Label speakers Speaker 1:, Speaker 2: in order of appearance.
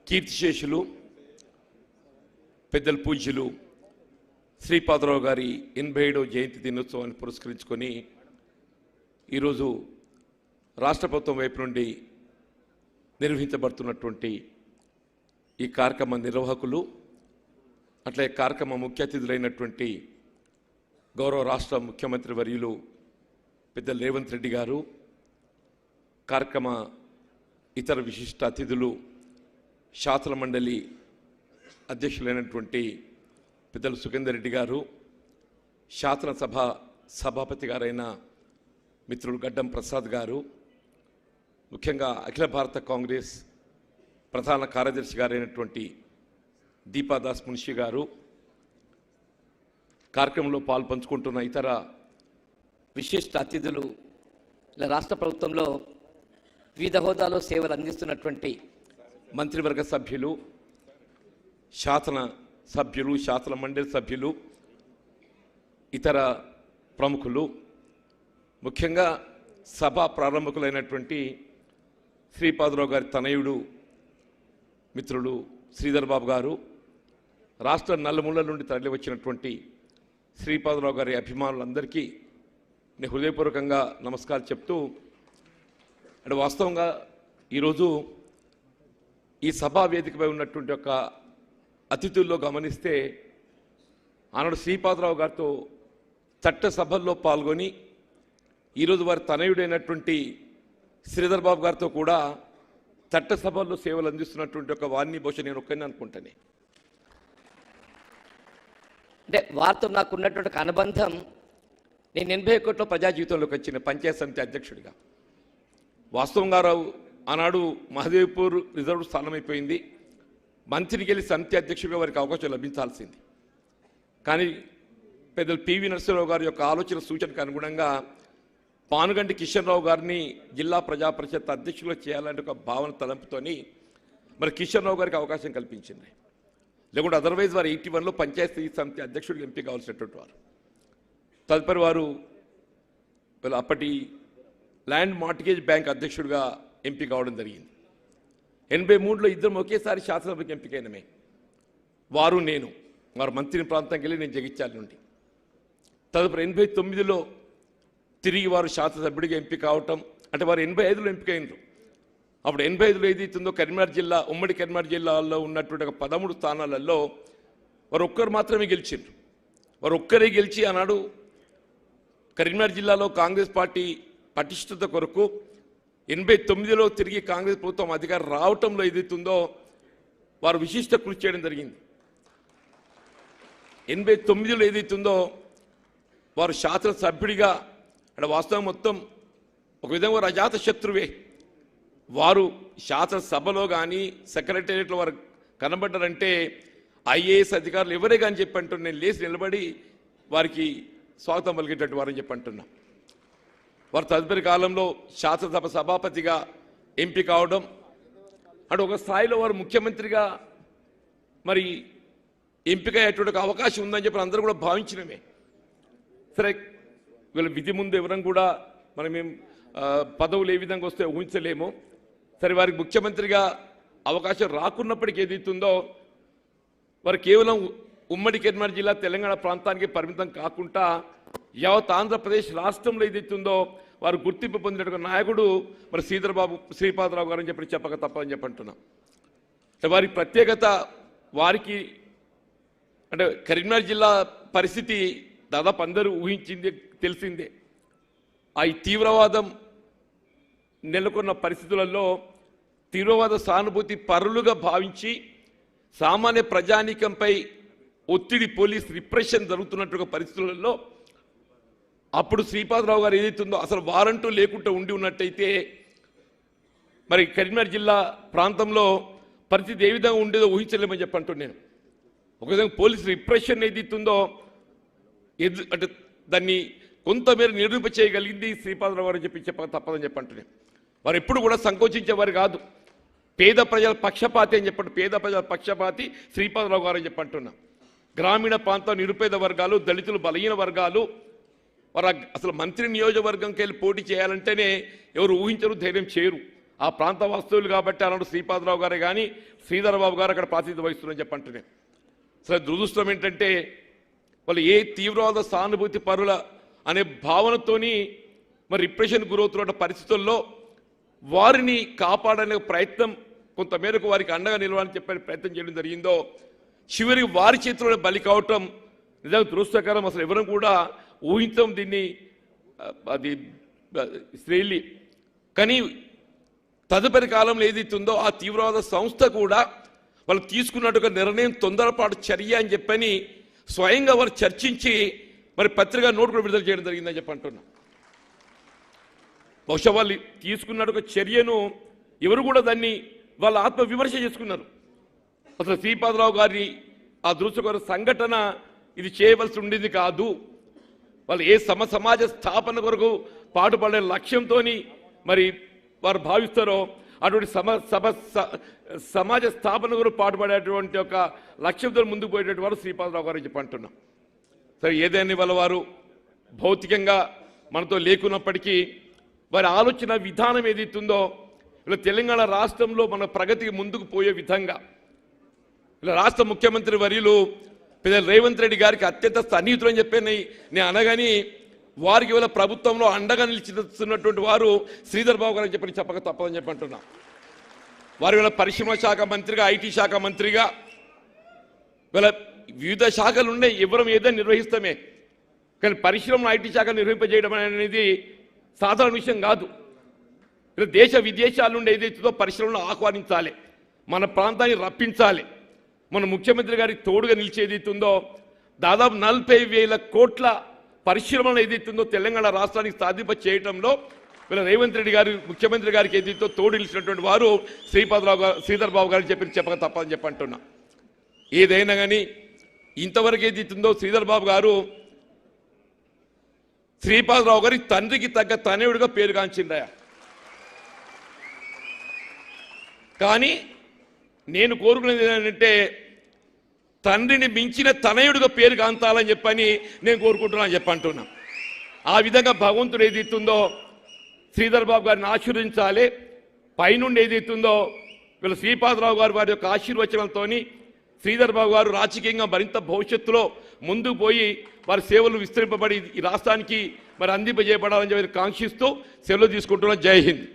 Speaker 1: కీర్తిశేషులు పెద్దల పూజ్యులు శ్రీపాదరావు గారి 87వ జయంతి దినోత్సవాన్ని పురస్కరించుకొని ఈరోజు రాష్ట్ర ప్రభుత్వం వైపు నుండి నిర్వహించబడుతున్నటువంటి ఈ కార్యక్రమ నిర్వాహకులు అట్లే కార్యక్రమ ముఖ్య అతిథులైనటువంటి గౌరవ రాష్ట్ర ముఖ్యమంత్రి వర్యులు పెద్దల రేవంత్ రెడ్డి గారు, కార్యక్రమ ఇతర విశిష్ట అతిథులు, శాసన మండలి అధ్యక్షులైనటువంటి పెద్దలు సుఖేందర్ రెడ్డి గారు, శాసనసభ సభాపతి గారైన మిత్రులు గడ్డం ప్రసాద్ గారు, ముఖ్యంగా అఖిల భారత కాంగ్రెస్ ప్రధాన కార్యదర్శి గారైనటువంటి దీపాదాస్ మున్షి గారు, కార్యక్రమంలో పాల్పంచుకుంటున్న ఇతర
Speaker 2: విశిష్ట అతిథులు, రాష్ట్ర ప్రభుత్వంలో వివిధ హోదాలో సేవలు అందిస్తున్నటువంటి
Speaker 1: మంత్రివర్గ సభ్యులు, శాసన సభ్యులు, శాసన మండలి సభ్యులు, ఇతర ప్రముఖులు, ముఖ్యంగా సభా ప్రారంభకులైనటువంటి శ్రీపాదరావు గారి తనయుడు మిత్రులు శ్రీధర్ బాబు గారు, రాష్ట్ర నలుమూలల నుండి తరలి వచ్చినటువంటి శ్రీపాదరావు గారి అభిమానులందరికీ నేను హృదయపూర్వకంగా నమస్కారం చెప్తూ, అంటే వాస్తవంగా ఈరోజు ఈ సభా వేదికపై ఉన్నటువంటి ఒక అతిథుల్లో గమనిస్తే ఆనాడు శ్రీపాదరావు గారితో చట్టసభల్లో పాల్గొని ఈరోజు వారి తనయుడైనటువంటి శ్రీధర్ బాబు గారితో కూడా చట్టసభల్లో సేవలు అందిస్తున్నటువంటి ఒక వారిని బహుశా నేను ఒక్కనే అనుకుంటాను.
Speaker 2: అంటే వారితో నాకు ఉన్నటువంటి ఒక అనుబంధం, నేను 81లో ప్రజా జీవితంలోకి వచ్చిన పంచాయత్ సమితి అధ్యక్షుడిగా. వాస్తవంగా ఆనాడు మహదేవ్పూర్ రిజర్వ్ స్థానం అయిపోయింది, మంత్రికి వెళ్ళి సమితి అధ్యక్షుడిగా వారికి అవకాశం లభించాల్సింది. కానీ పెద్దలు పివి నరసింహరావు గారి యొక్క ఆలోచన సూచనకు అనుగుణంగా పానుగంటి కిషన్ రావు గారిని జిల్లా ప్రజా పరిషత్ అధ్యక్షులుగా చేయాలంటే ఒక భావన తలంపుతోని మరి కిషన్ రావు గారికి అవకాశం కల్పించింది. లేకుంటే అదర్వైజ్ వారు 81లో పంచాయతీ సమితి అధ్యక్షుడికి ఎంపిక కావాల్సినటువంటి వారు. తదుపరి వారు అప్పటి ల్యాండ్ మార్టిగేజ్ బ్యాంక్ అధ్యక్షుడిగా ఎంపిక కావడం జరిగింది. 83లో ఇద్దరం ఒకేసారి శాసనసభకి ఎంపికైనమే, వారు నేను. వారు మంత్రి ప్రాంతంకి వెళ్ళి నేను జగిత్యాల నుండి. తదుపరి 89లో తిరిగి వారు శాసనసభ్యుడిగా ఎంపిక కావటం, అంటే వారు 85లో ఎంపికైనరు. అప్పుడు 85లో ఏదైతుందో కరీంనగర్ జిల్లా, ఉమ్మడి కరీంనగర్ జిల్లాలో ఉన్నటువంటి ఒక 13 స్థానాలలో వారు ఒక్కరు మాత్రమే గెలిచిండ్రు. వారు ఒక్కరే గెలిచి ఆనాడు కరీంనగర్ జిల్లాలో కాంగ్రెస్ పార్టీ పటిష్టత కొరకు 89లో తిరిగి కాంగ్రెస్ ప్రభుత్వం అధికారం రావటంలో ఏదైతుందో వారు విశిష్ట కృషి చేయడం జరిగింది. 89లో ఏదైతుందో వారు శాసనసభ్యుడిగా, అంటే వాస్తవం మొత్తం ఒక విధంగా వారు అజాత శత్రువే. వారు శాసనసభలో కానీ సెక్రటేరియట్లో వారు కనబడ్డారంటే ఐఏఎస్ అధికారులు ఎవరే కానీ చెప్పంటున్నా, నేను లేచి నిలబడి వారికి స్వాగతం పలిగేటట్టు వారని చెప్పంటున్నా. వారు తదుపరి కాలంలో శాసనసభ సభాపతిగా ఎంపిక కావడం, అంటే ఒక స్థాయిలో వారు ముఖ్యమంత్రిగా మరి ఎంపిక అయ్యేటువంటి అవకాశం ఉందని చెప్పి అందరూ కూడా భావించినమే. సరే, వీళ్ళ విధి ముందు ఎవరం కూడా మనమేం పదవులు ఏ విధంగా వస్తే ఊహించలేము. సరే, వారికి ముఖ్యమంత్రిగా అవకాశం రాకున్నప్పటికీ ఏదైతుందో వారు కేవలం ఉమ్మడి కరీంనగర్ జిల్లా తెలంగాణ ప్రాంతానికి పరిమితం కాకుండా యావత్ ఆంధ్రప్రదేశ్ రాష్ట్రంలో ఏదైతుందో వారు గుర్తింపు పొందిన నాయకుడు మరి శ్రీపాదరావు గారు అని చెప్పి చెప్పక తప్పదని చెప్పి అంటున్నాం. వారి ప్రత్యేకత, వారికి అంటే కరీంనగర్ జిల్లా పరిస్థితి దాదాపు అందరూ ఊహించింది, తెలిసిందే. ఆ తీవ్రవాదం నెలకొన్న పరిస్థితులలో తీవ్రవాద సానుభూతి పరులుగా భావించి సామాన్య ప్రజానీకంపై ఒత్తిడి, పోలీస్ రిప్రెషన్ జరుగుతున్నటువంటి పరిస్థితులలో అప్పుడు శ్రీపాదరావు గారు ఏదైతుందో అసలు వారంటూ లేకుండా ఉండి ఉన్నట్టయితే మరి కరీంనగర్ జిల్లా ప్రాంతంలో పరిస్థితి ఏ విధంగా ఉండేదో ఊహించలేమని చెప్పంటున్నాను. నేను ఒక విధంగా పోలీస్ రిప్రెషన్ ఏదైతుందో అంటే దాన్ని కొంతమేర నిరూప చేయగలిగింది శ్రీపాదరావు గారు చెప్పి చెప్పక తప్పదని చెప్పంటున్నాను. వారు ఎప్పుడు కూడా సంకోచించేవారు కాదు. పేద ప్రజల పక్షపాతి అని చెప్పండి, పేద ప్రజల పక్షపాతి శ్రీపాదరావు గారు అని చెప్పంటున్నా. గ్రామీణ ప్రాంతం, నిరుపేద వర్గాలు, దళితులు, బలహీన వర్గాలు వారు అసలు మంత్రి నియోజకవర్గంకి వెళ్ళి పోటీ చేయాలంటేనే ఎవరు ఊహించరు, ధైర్యం చేయరు. ఆ ప్రాంత వాస్తవులు కాబట్టి అలాంటి శ్రీపాదరావు గారే కానీ శ్రీధర్ బాబు గారు అక్కడ ప్రాతినిధ్యం వహిస్తున్నారని చెప్పంటున్నాను. సరే, దురదృష్టం ఏంటంటే వాళ్ళు ఏ తీవ్రవాద సానుభూతి పరుల అనే భావనతోని మరి రిప్రెషన్ గురవుతున్న పరిస్థితుల్లో వారిని కాపాడనే ప్రయత్నం కొంతమేరకు వారికి అండగా నిలవాలని చెప్పే ప్రయత్నం చేయడం జరిగిందో చివరికి వారి చేతిలోనే బలి కావటం నిజంగా దురదృష్టకరం. అసలు ఎవరు కూడా ఊహించం దీన్ని, అది శ్రేలి. కానీ తదుపరి కాలంలో ఏదైతుందో ఆ తీవ్రవాద సంస్థ కూడా వాళ్ళు తీసుకున్నట్టుగా నిర్ణయం తొందరపాటు చర్య అని చెప్పని స్వయంగా వారు చర్చించి మరి పత్రికా నోట్ కూడా విడుదల చేయడం జరిగిందని చెప్పి అంటున్నా. బహుశా వాళ్ళు తీసుకున్నట్టుగా చర్యను ఎవరు కూడా దాన్ని వాళ్ళ ఆత్మ విమర్శ చేసుకున్నారు. అసలు శ్రీపాదరావు గారి ఆ దురదృష్టకర సంఘటన ఇది చేయవలసి ఉండేది కాదు. వాళ్ళు ఏ సమాజ స్థాపన కొరకు పాటుపడే లక్ష్యంతో మరి వారు భావిస్తారో అటువంటి సమాజ స్థాపన కొరకు పాటుపడేటువంటి ఒక లక్ష్యంతో ముందుకు పోయేటువంటి వారు శ్రీపాదరావు గారు చెప్పి అంటున్నాం. సరే, ఏదైనా వాళ్ళ వారు భౌతికంగా మనతో లేకున్నప్పటికీ వారి ఆలోచన విధానం ఏదైతుందో ఇలా తెలంగాణ రాష్ట్రంలో మన ప్రగతికి ముందుకు పోయే విధంగా ఇలా రాష్ట్ర ముఖ్యమంత్రి వర్యులు పెద్ద రేవంత్ రెడ్డి గారికి అత్యంత సన్నిహితులు అని చెప్పి నేను అనగాని వారికి ఇవాళ ప్రభుత్వంలో అండగా నిలిచిస్తున్నటువంటి వారు శ్రీధర్ బాబు గారు అని చెప్పి చెప్పక తప్పదని చెప్పి అంటున్నా. వారు ఇవాళ పరిశ్రమ శాఖ మంత్రిగా, ఐటీ శాఖ మంత్రిగా ఇవాళ వివిధ శాఖలు ఉండే ఎవరం ఏదైనా నిర్వహిస్తామే, కానీ పరిశ్రమను ఐటీ శాఖ నిర్వహింపజేయడం అనేది సాధారణ విషయం కాదు. ఇలా దేశ విదేశాల నుండి ఏదైతుందో పరిశ్రమలను ఆహ్వానించాలి, మన ప్రాంతాన్ని రప్పించాలి. మన ముఖ్యమంత్రి గారికి తోడుగా నిలిచి ఏదైతుందో దాదాపు 40,000 కోట్ల పరిశ్రమలు ఏదైతుందో తెలంగాణ రాష్ట్రానికి సాధింప చేయడంలో వీళ్ళ రేవంత్ రెడ్డి గారు ముఖ్యమంత్రి గారికి ఏదైతే తోడు నిలిచినటువంటి వారు శ్రీధర్ బాబు గారికి చెప్పక తప్పదని చెప్పి అంటున్నా. ఏదైనా కానీ ఇంతవరకు ఏదైతుందో శ్రీధర్ బాబు గారు శ్రీపాదరావు గారి తండ్రికి తగ్గ తనయుడిగా పేరుగాంచిందయా. కానీ నేను కోరుకునేది ఏంటంటే తండ్రిని మించిన తనయుడిగా పేరు కాంతాలని చెప్పని నేను కోరుకుంటున్నాను చెప్పి అంటున్నా. ఆ విధంగా భగవంతుడు ఏదైతుందో శ్రీధర్ బాబు గారిని ఆశీర్వదించాలి. పైనుండి ఏదైతుందో వీళ్ళ శ్రీపాదరావు గారు వారి యొక్క ఆశీర్వచనంతో శ్రీధర్ బాబు గారు రాజకీయంగా మరింత భవిష్యత్తులో ముందుకు పోయి వారి సేవలు విస్తరింపబడి ఈ రాష్ట్రానికి మరి అందింపజేయబడాలని చెప్పి కాంక్షిస్తూ సెలవు తీసుకుంటున్నాం. జై హింద్.